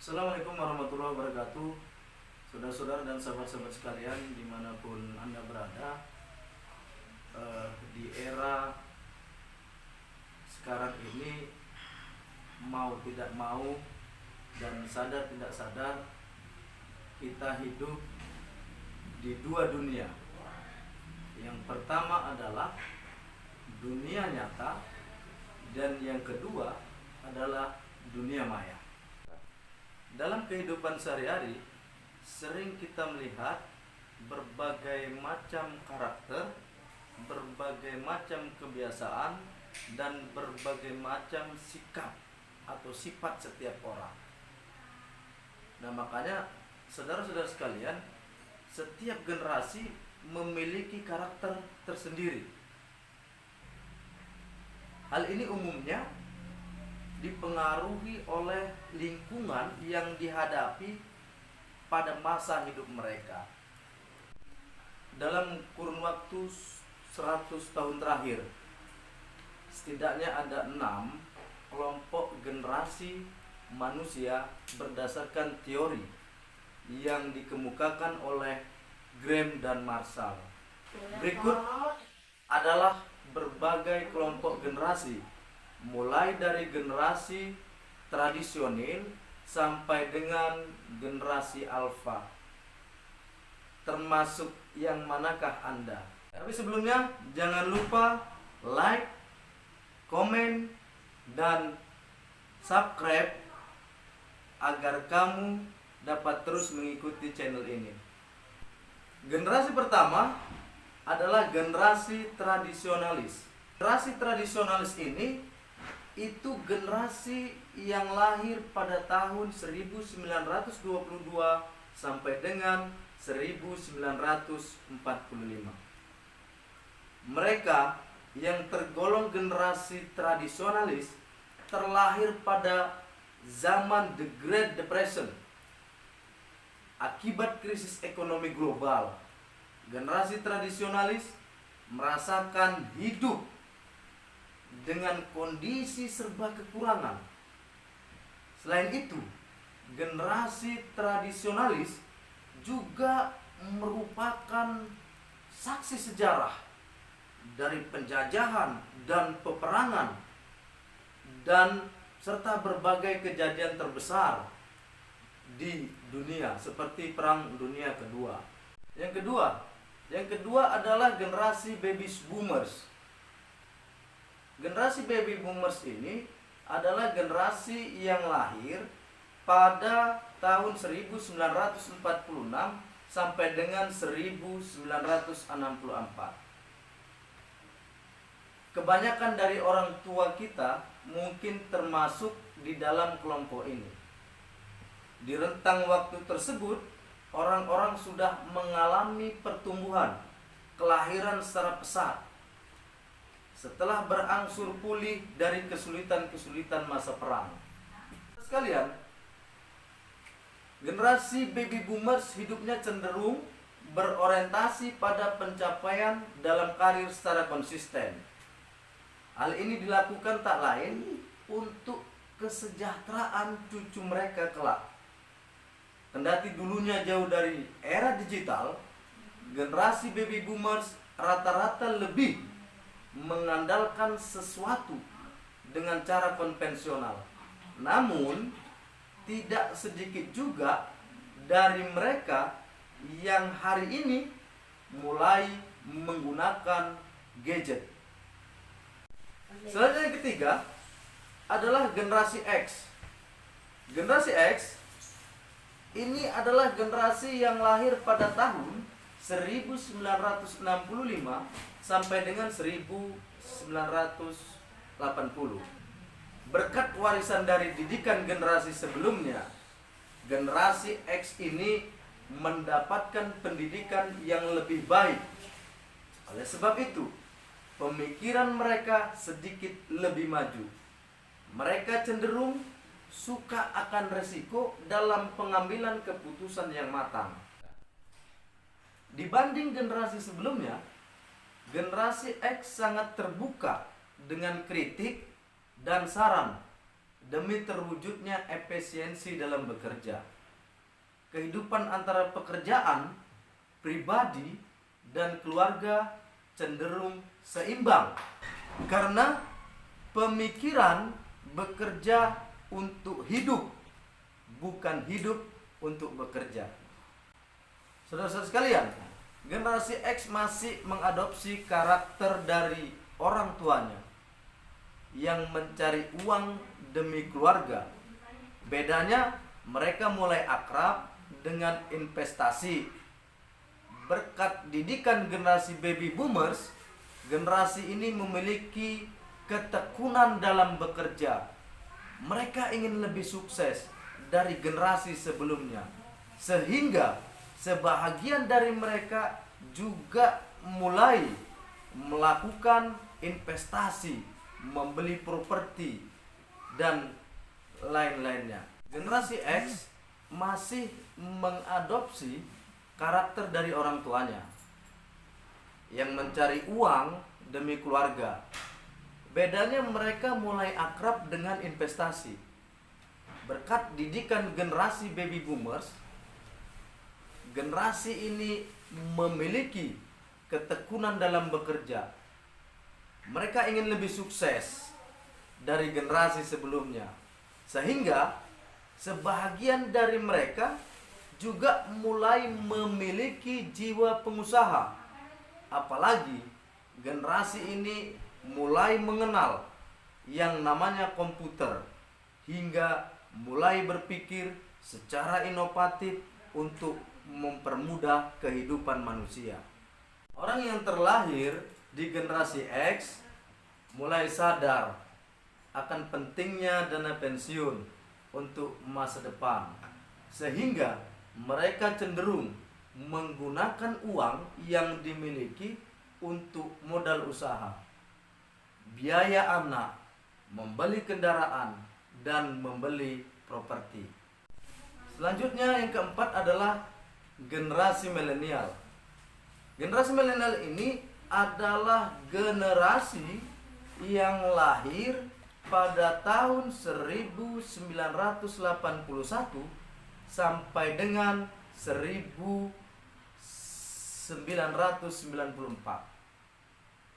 Assalamualaikum warahmatullahi wabarakatuh. Saudara-saudara dan sahabat-sahabat sekalian dimanapun Anda berada, di era sekarang ini, mau tidak mau dan sadar tidak sadar, kita hidup di dua dunia. Yang pertama adalah dunia nyata, dan yang kedua adalah dunia maya. Dalam kehidupan sehari-hari, sering kita melihat berbagai macam karakter, berbagai macam kebiasaan, dan berbagai macam sikap atau sifat setiap orang. Nah, makanya saudara-saudara sekalian, setiap generasi memiliki karakter tersendiri. Hal ini umumnya dipengaruhi oleh lingkungan yang dihadapi pada masa hidup mereka. Dalam kurun waktu 100 tahun terakhir, setidaknya ada 6 kelompok generasi manusia berdasarkan teori yang dikemukakan oleh Graham dan Marshall. Berikut adalah berbagai kelompok generasi, mulai dari generasi tradisional sampai dengan generasi alfa. Termasuk yang manakah Anda? Tapi sebelumnya jangan lupa like, komen, dan subscribe agar kamu dapat terus mengikuti channel ini. Generasi pertama adalah generasi tradisionalis. Generasi tradisionalis ini itu generasi yang lahir pada tahun 1922 sampai dengan 1945. Mereka yang tergolong generasi tradisionalis terlahir pada zaman The Great Depression akibat krisis ekonomi global. Generasi tradisionalis merasakan hidup dengan kondisi serba kekurangan. Selain itu, generasi tradisionalis juga merupakan saksi sejarah dari penjajahan dan peperangan dan serta berbagai kejadian terbesar di dunia seperti Perang Dunia Kedua. Yang kedua adalah generasi baby boomers. Generasi baby boomers ini adalah generasi yang lahir pada tahun 1946 sampai dengan 1964. Kebanyakan dari orang tua kita mungkin termasuk di dalam kelompok ini. Di rentang waktu tersebut, orang-orang sudah mengalami pertumbuhan, kelahiran secara pesat. Setelah berangsur pulih dari kesulitan-kesulitan masa perang. Sekalian, generasi baby boomers hidupnya cenderung berorientasi pada pencapaian dalam karir secara konsisten. Hal ini dilakukan tak lain untuk kesejahteraan cucu mereka kelak. Kendati dulunya jauh dari era digital, generasi baby boomers rata-rata lebih mengandalkan sesuatu dengan cara konvensional. Namun, tidak sedikit juga dari mereka yang hari ini mulai menggunakan gadget. Selanjutnya yang ketiga adalah generasi X. Generasi X ini adalah generasi yang lahir pada tahun 1965 sampai dengan 1980. Berkat warisan dari didikan generasi sebelumnya, generasi X ini mendapatkan pendidikan yang lebih baik. Oleh sebab itu, pemikiran mereka sedikit lebih maju. Mereka cenderung suka akan resiko dalam pengambilan keputusan yang matang. Dibanding generasi sebelumnya, generasi X sangat terbuka dengan kritik dan saran demi terwujudnya efisiensi dalam bekerja. Kehidupan antara pekerjaan, pribadi, dan keluarga cenderung seimbang karena pemikiran bekerja untuk hidup, bukan hidup untuk bekerja. Saudara-saudara sekalian, generasi X masih mengadopsi karakter dari orang tuanya yang mencari uang demi keluarga. Bedanya, mereka mulai akrab dengan investasi. Berkat didikan generasi baby boomers, generasi ini memiliki ketekunan dalam bekerja. Mereka ingin lebih sukses dari generasi sebelumnya, sehingga sebahagian dari mereka juga mulai melakukan investasi, membeli properti, dan lain-lainnya. Generasi X masih mengadopsi karakter dari orang tuanya yang mencari uang demi keluarga. Bedanya, mereka mulai akrab dengan investasi. Berkat didikan generasi baby boomers, generasi ini memiliki ketekunan dalam bekerja. Mereka ingin lebih sukses dari generasi sebelumnya, sehingga sebahagian dari mereka juga mulai memiliki jiwa pengusaha. Apalagi generasi ini mulai mengenal yang namanya komputer, hingga mulai berpikir secara inovatif untuk mempermudah kehidupan manusia. Orang yang terlahir di generasi X mulai sadar akan pentingnya dana pensiun untuk masa depan, sehingga mereka cenderung menggunakan uang yang dimiliki untuk modal usaha, biaya anak, membeli kendaraan, dan membeli properti. Selanjutnya, yang keempat adalah generasi milenial. Generasi milenial ini adalah generasi yang lahir pada tahun 1981 sampai dengan 1994.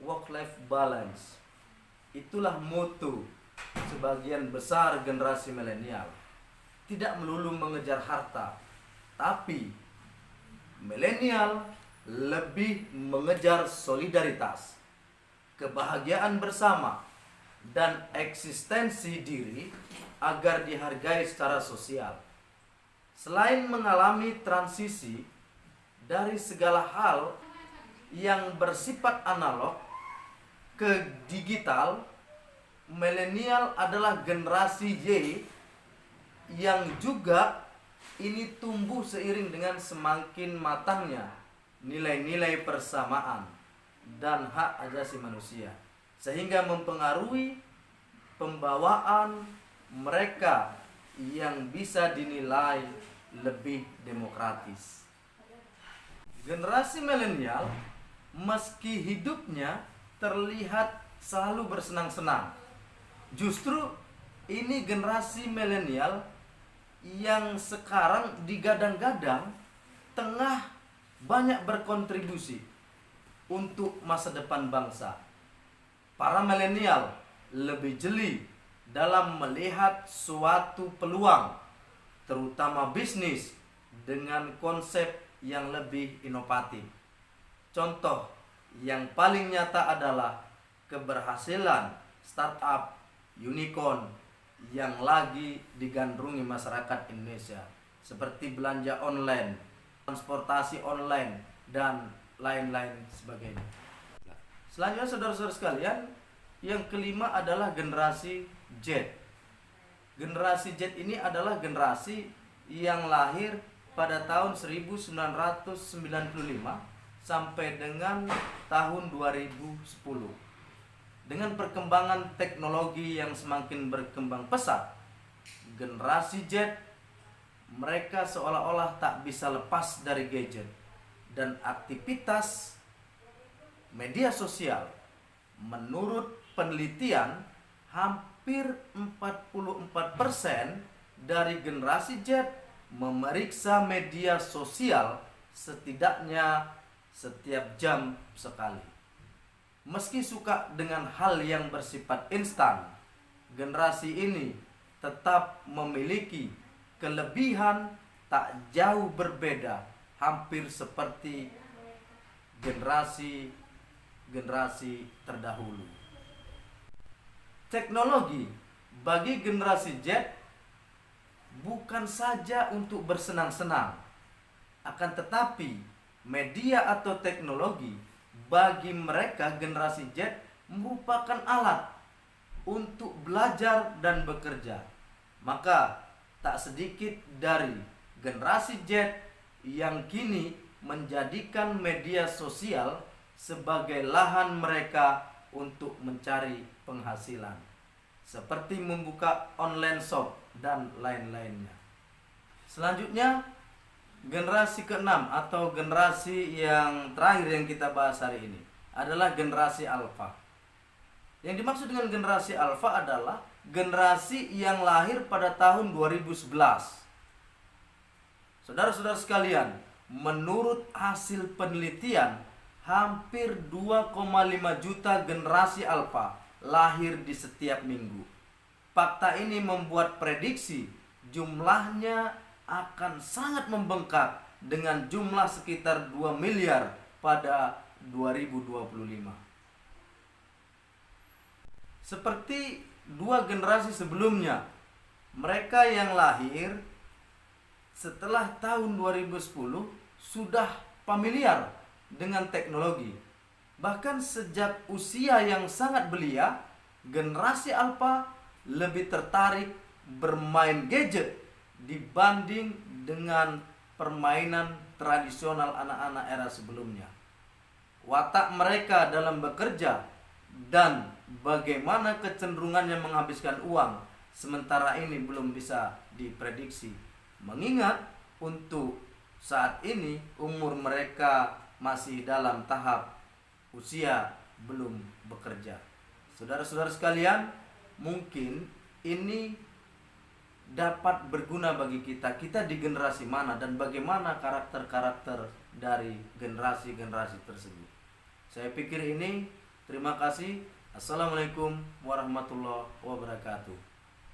Work-life balance. Itulah moto sebagian besar generasi milenial. Tidak melulu mengejar harta, tapi milenial lebih mengejar solidaritas, kebahagiaan bersama, dan eksistensi diri agar dihargai secara sosial. Selain mengalami transisi dari segala hal yang bersifat analog ke digital, milenial adalah generasi Y yang juga ini tumbuh seiring dengan semakin matangnya nilai-nilai persamaan dan hak asasi manusia, sehingga mempengaruhi pembawaan mereka yang bisa dinilai lebih demokratis. Generasi milenial meski hidupnya terlihat selalu bersenang-senang, justru ini generasi milenial yang sekarang digadang-gadang tengah banyak berkontribusi untuk masa depan bangsa. Para milenial lebih jeli dalam melihat suatu peluang, terutama bisnis, dengan konsep yang lebih inovatif. Contoh yang paling nyata adalah keberhasilan startup unicorn yang lagi digandrungi masyarakat Indonesia, seperti belanja online, transportasi online, dan lain-lain sebagainya. Selanjutnya, saudara-saudara sekalian, yang kelima adalah generasi Z. Generasi Z ini adalah generasi yang lahir pada tahun 1995 sampai dengan tahun 2010. Dengan perkembangan teknologi yang semakin berkembang pesat, generasi Z mereka seolah-olah tak bisa lepas dari gadget dan aktivitas media sosial. Menurut penelitian, hampir 44% dari generasi Z memeriksa media sosial setidaknya setiap jam sekali. Meski suka dengan hal yang bersifat instan, generasi ini tetap memiliki kelebihan tak jauh berbeda, hampir seperti generasi terdahulu. Teknologi bagi generasi Z bukan saja untuk bersenang-senang, akan tetapi media atau teknologi bagi mereka generasi Z merupakan alat untuk belajar dan bekerja. Maka tak sedikit dari generasi Z yang kini menjadikan media sosial sebagai lahan mereka untuk mencari penghasilan, seperti membuka online shop dan lain-lainnya. Selanjutnya, generasi keenam atau generasi yang terakhir yang kita bahas hari ini adalah generasi alfa. Yang dimaksud dengan generasi alfa adalah generasi yang lahir pada tahun 2011. Saudara-saudara sekalian, menurut hasil penelitian, hampir 2,5 juta generasi alfa lahir di setiap minggu. Fakta ini membuat prediksi jumlahnya akan sangat membengkak dengan jumlah sekitar 2 miliar pada 2025. Seperti dua generasi sebelumnya, mereka yang lahir setelah tahun 2010 sudah familiar dengan teknologi. Bahkan sejak usia yang sangat belia, generasi alfa lebih tertarik bermain gadget dibanding dengan permainan tradisional anak-anak era sebelumnya. Watak mereka dalam bekerja dan bagaimana kecenderungannya menghabiskan uang sementara ini belum bisa diprediksi, mengingat untuk saat ini umur mereka masih dalam tahap usia belum bekerja. Saudara-saudara sekalian, mungkin ini dapat berguna bagi kita di generasi mana dan bagaimana karakter-karakter dari generasi-generasi tersebut. Saya pikir ini. Terima kasih. Assalamualaikum warahmatullahi wabarakatuh.